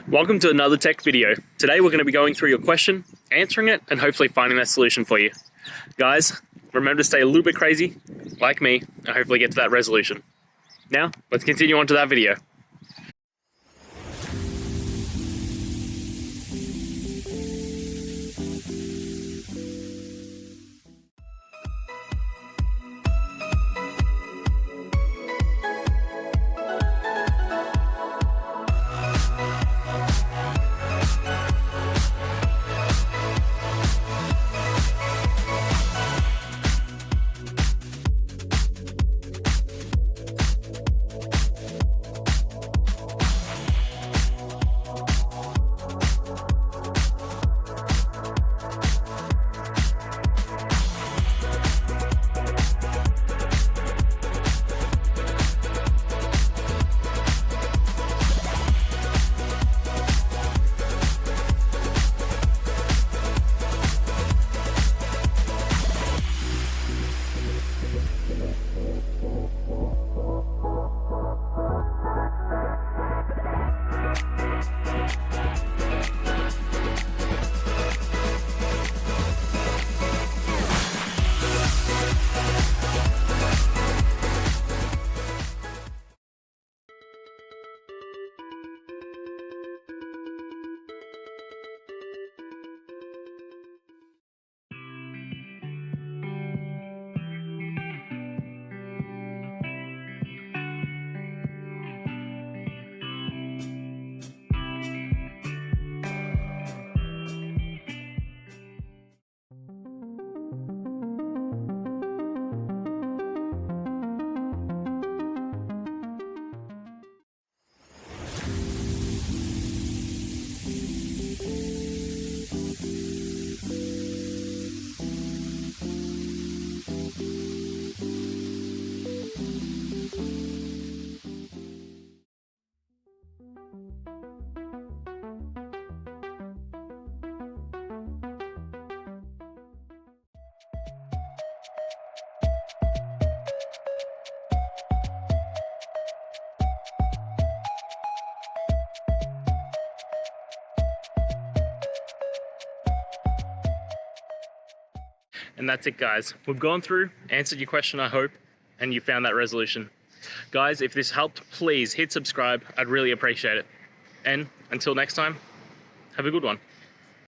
Welcome to another tech video. Today we're going to be going through your question, answering it, and hopefully finding that solution for you. Guys, remember to stay a little bit crazy, like me, and hopefully get to that resolution. Now, let's continue on to that video. And that's it, guys. We've gone through, answered your question, I hope, and you found that resolution. Guys, if this helped, please hit subscribe. I'd really appreciate it. And until next time, have a good one.